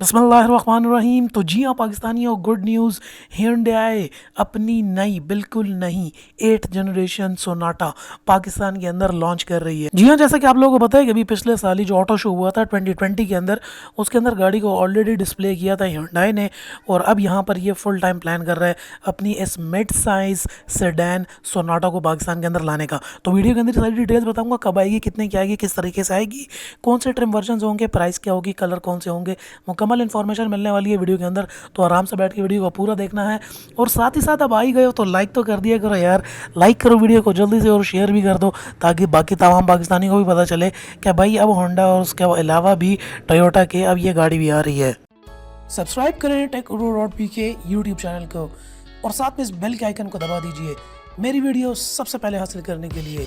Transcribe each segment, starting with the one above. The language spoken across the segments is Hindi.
बिस्मिल्लाहिर्रहमानिर्रहीम। तो जी हाँ पाकिस्तानियों, गुड न्यूज़, Hyundai अपनी नई बिल्कुल नई 8th जनरेशन सोनाटा पाकिस्तान के अंदर लॉन्च कर रही है। जी हाँ, जैसा कि आप लोगों को पता है कि अभी पिछले साल ही जो ऑटो शो हुआ था 2020 के अंदर, उसके अंदर गाड़ी को ऑलरेडी डिस्प्ले किया था Hyundai ने, और अब यहाँ पर ये फुल टाइम प्लान कर रहा है अपनी इस मिड साइज सेडान सोनाटा को पाकिस्तान के अंदर लाने का। तो वीडियो के अंदर सारी डिटेल्स बताऊंगा, कब आएगी, कितने की आएगी, किस तरीके से आएगी, कौन से ट्रिम वर्जन होंगे, प्राइस क्या होगी, कलर कौन से होंगे, मुकम्मल इन्फॉर्मेशन मिलने वाली है वीडियो के अंदर। तो आराम से बैठ के वीडियो को पूरा देखना है। और साथ ही साथ अब आ ही गए हो तो लाइक तो कर दिया करो यार, लाइक करो वीडियो को जल्दी से और शेयर भी कर दो, ताकि बाकी तमाम पाकिस्तानी को भी पता चले कि भाई अब होंडा और उसके अलावा भी टोयोटा के अब ये गाड़ी भी आ रही है। सब्सक्राइब करें टेक Urdu.PK यूट्यूब चैनल को, और साथ में इस बेल के आइकन को दबा दीजिए मेरी वीडियो सबसे पहले हासिल करने के लिए।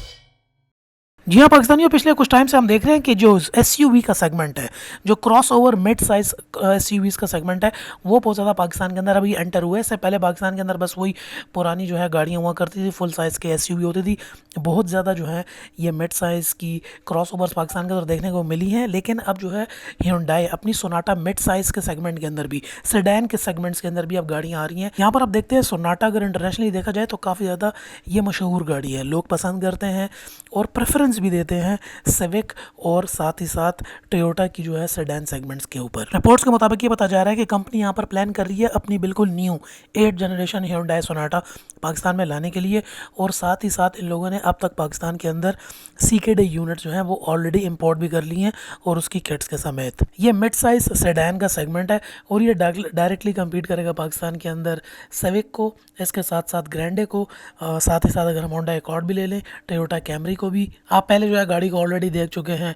जी हाँ पाकिस्तानियों, पिछले कुछ टाइम से हम देख रहे हैं कि जो एसयूवी का सेगमेंट है, जो cross over mid size SUVs का सेगमेंट है, वो बहुत ज़्यादा पाकिस्तान के अंदर अभी एंटर हुए। इससे पहले पाकिस्तान के अंदर बस वही पुरानी जो है गाड़ियाँ हुआ करती थी, फुल साइज़ के एसयूवी होती थी। बहुत ज़्यादा जो है ये मिड साइज़ की क्रॉस ओवर्स पाकिस्तान के अंदर देखने को मिली हैं। लेकिन अब जो है Hyundai अपनी सोनाटा मिड साइज़ के सेगमेंट के अंदर भी, सेडान के सेगमेंट्स के अंदर भी अब गाड़ियाँ आ रही हैं। यहाँ पर आप देखते हैं सोनाटा अगर इंटरनेशनली देखा जाए तो काफ़ी ज़्यादा ये मशहूर गाड़ी है, लोग पसंद करते हैं और प्रेफरेंस भी देते हैं सिविक और साथ ही साथ टोयोटा की जो है सेडान सेगमेंट्स के ऊपर। रिपोर्ट्स के मुताबिक ये बताया जा रहा है कि कंपनी यहाँ पर प्लान कर रही है अपनी बिल्कुल new 8th generation Hyundai Sonata Pakistan में लाने के लिए। और साथ ही साथ इन लोगों ने अब तक पाकिस्तान के अंदर CKD यूनिट जो है वो ऑलरेडी इंपोर्ट भी कर ली हैं, और उसकी किट्स के समेत। ये मिड साइज सेडान का सेगमेंट है और ये डायरेक्टली कम्पीट करेगा पाकिस्तान के अंदर सिविक को, इसके साथ साथ ग्रैंडे को, साथ ही साथ अगर हम होंडा एकॉर्ड भी ले लें, टोयोटा कैमरी को भी। आप पहले जो है गाड़ी को ऑलरेडी देख चुके हैं।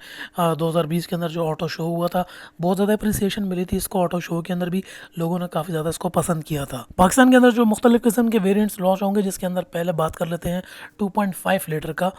2020 के अंदर जो ऑटो शो हुआ था, बहुत ज़्यादा अप्रिसिएशन मिली थी इसको, ऑटो शो के अंदर भी लोगों ने काफ़ी ज़्यादा इसको पसंद किया था। पाकिस्तान के अंदर जो मुख्तलिफ किस्म के वेरिएंट्स लॉन्च होंगे, जिसके अंदर पहले बात कर लेते हैं 2.5 लीटर का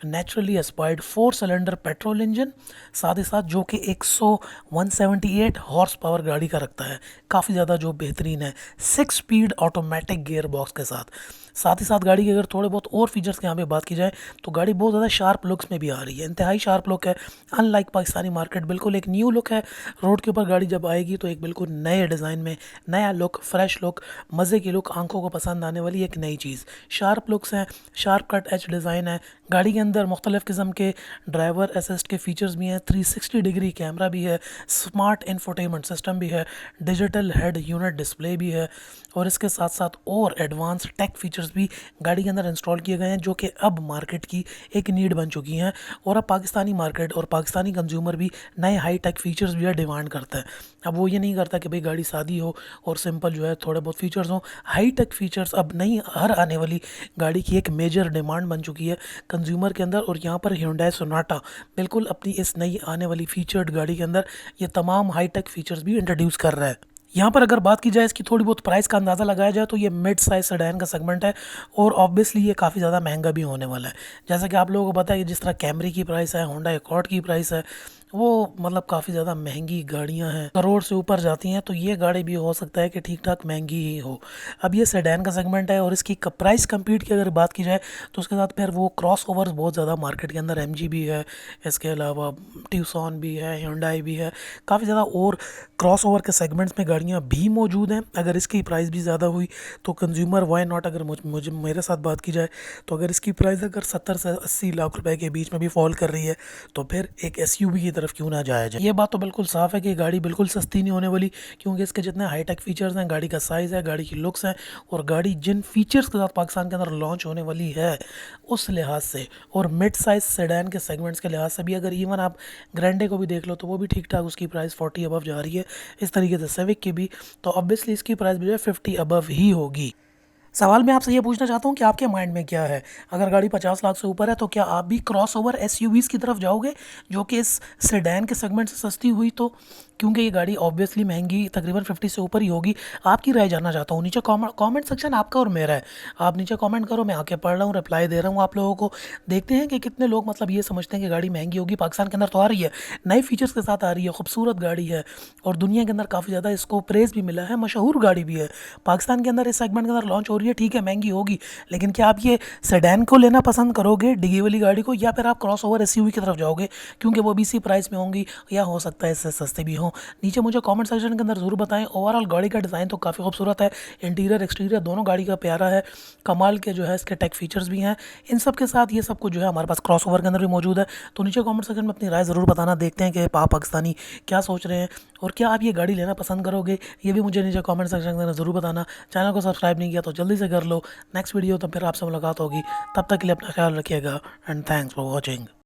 naturally aspired 4 cylinder petrol engine, साथ ही साथ जो कि 178 हॉर्स पावर गाड़ी का रखता है, काफ़ी ज़्यादा जो बेहतरीन है, 6 स्पीड ऑटोमेटिक गियर बॉक्स के साथ। साथ ही साथ गाड़ी के अगर थोड़े बहुत और फीचर्स के यहाँ पे बात की जाए तो गाड़ी बहुत ज़्यादा शार्प लुक्स में भी आ रही है, इंतहाई शार्प लुक है। अनलाइक पाकिस्तानी मार्केट, बिल्कुल एक न्यू लुक है। रोड के ऊपर गाड़ी जब आएगी तो एक बिल्कुल नए डिज़ाइन में, नया लुक, फ्रेश लुक, मज़े की लुक, आंखों को पसंद आने वाली एक नई चीज़। शार्प लुक्स हैं, शार्प कट एच डिज़ाइन है। गाड़ी के अंदर मुख्तलिफ़ किस्म के ड्राइवर असिस्ट के फीचर्स भी हैं, 360 डिग्री कैमरा भी है, स्मार्ट इंफोटेनमेंट सिस्टम भी है, डिजिटल हेड यूनिट डिस्प्ले भी है, और इसके साथ साथ और एडवांस टेक फीचर्स भी गाड़ी के अंदर इंस्टॉल किए गए हैं, जो कि अब मार्केट की एक नीड बन चुकी हैं। और अब पाकिस्तानी मार्केट और पाकिस्तानी कंज्यूमर भी नए हाई टेक फीचर्स भी डिमांड करता है। अब वो ये नहीं करता कि भाई गाड़ी सादी हो और सिंपल जो है थोड़े बहुत फीचर्स हों, हाई टेक फीचर्स अब नहीं, हर आने वाली गाड़ी की एक मेजर डिमांड बन चुकी है कंज्यूमर के अंदर। और यहाँ पर Hyundai सोनाटा बिल्कुल अपनी इस नई आने वाली फीचर्ड गाड़ी के अंदर ये तमाम हाई टेक फीचर्स भी इंट्रोड्यूस कर रहा है। यहाँ पर अगर बात की जाए इसकी, थोड़ी बहुत प्राइस का अंदाज़ा लगाया जाए तो ये मिड साइज सेडान का सेगमेंट है, और ऑब्वियसली ये काफ़ी ज़्यादा महंगा भी होने वाला है। जैसा कि आप लोगों को पता है कि जिस तरह कैमरी की प्राइस है, होंडा एकॉर्ड की प्राइस है, वो मतलब काफ़ी ज़्यादा महंगी गाड़ियाँ हैं, करोड़ से ऊपर जाती हैं। तो ये गाड़ी भी हो सकता है कि ठीक ठाक महंगी ही हो। अब ये सेडान का सेगमेंट है और इसकी प्राइस कम्पीट की अगर बात की जाए तो उसके साथ फिर वो क्रॉस ओवर्स बहुत ज़्यादा मार्केट के अंदर, MG भी है, इसके अलावा ट्यूसन भी है, Hyundai भी है, काफ़ी ज़्यादा और क्रॉस ओवर के सेगमेंट्स में गाड़ियाँ भी मौजूद हैं। अगर इसकी प्राइस भी ज़्यादा हुई तो कंज्यूमर वाई नॉट, अगर मुझे मेरे साथ बात की जाए तो अगर इसकी प्राइस अगर 70 से 80 लाख रुपए के बीच में भी फॉल कर रही है तो फिर एक SUV की तरफ क्यों ना जाया जाए। ये बात तो बिल्कुल साफ है कि गाड़ी बिल्कुल सस्ती नहीं होने वाली, क्योंकि इसके जितने हाईटेक फीचर्स हैं, गाड़ी का साइज़ है, गाड़ी की लुक्स हैं, और गाड़ी जिन फीचर्स के साथ पाकिस्तान के अंदर लॉन्च होने वाली है उस लिहाज से, और मिड साइज सेडान के सेगमेंट्स के लिहाज से भी, अगर इवन आप ग्रैंडे को भी देख लो तो वो भी ठीक ठाक उसकी प्राइस 40 अबव जा रही है। इस तरीके से सिविक की भी, तो ऑब्वियसली इसकी प्राइस भी जो है 50 अबव ही होगी। सवाल मैं आपसे ये पूछना चाहता हूँ कि आपके माइंड में क्या है, अगर गाड़ी 50 लाख से ऊपर है तो क्या आप भी क्रॉस ओवर एसयूवीज़ की तरफ जाओगे जो कि इस सेडान के सेगमेंट से सस्ती हुई तो? क्योंकि ये गाड़ी ऑब्वियसली महंगी तकरीबन 50 से ऊपर ही होगी। आपकी राय जानना चाहता हूँ। नीचे कमेंट सेक्शन आपका और मेरा है, आप नीचे कमेंट करो, मैं आके पढ़ रहा हूँ, रिप्लाई दे रहा हूँ आप लोगों को। देखते हैं कि कितने लोग मतलब ये समझते हैं कि गाड़ी महंगी होगी। पाकिस्तान के अंदर तो आ रही है, नए फीचर्स के साथ आ रही है, खूबसूरत गाड़ी है, और दुनिया के अंदर काफ़ी ज़्यादा इसको प्रेज़ भी मिला है, मशहूर गाड़ी भी है। पाकिस्तान के अंदर इस सेगमेंट के अंदर लॉन्च हो रही है, ठीक है महंगी होगी, लेकिन क्या आप ये सेडान को लेना पसंद करोगे, डिगी वाली गाड़ी को, या फिर आप क्रॉस ओवर एसयूवी की तरफ जाओगे क्योंकि वो भी इसी प्राइस में होंगी, या हो सकता है इससे सस्ते भी हों? हो नीचे मुझे कमेंट सेक्शन के अंदर ज़रूर बताएं। ओवरऑल गाड़ी का डिज़ाइन तो काफ़ी खूबसूरत है, इंटीरियर एक्सटीरियर दोनों गाड़ी का प्यारा है, कमाल के जो है इसके टेक फीचर्स भी हैं। इन सब के साथ ये सब कुछ जो है हमारे पास क्रॉसओवर के अंदर भी मौजूद है। तो नीचे कमेंट सेक्शन में अपनी राय ज़रूर बताना, देखते हैं कि आप पाकिस्तानी क्या सोच रहे हैं और क्या आप ये गाड़ी लेना पसंद करोगे, ये भी मुझे नीचे कमेंट सेक्शन के अंदर ज़रूर बताना। चैनल को सब्सक्राइब नहीं किया तो जल्दी से कर लो। नेक्स्ट वीडियो तो फिर आपसे मुलाकात होगी, तब तक के लिए अपना ख्याल रखिएगा एंड थैंक्स फॉर वॉचिंग।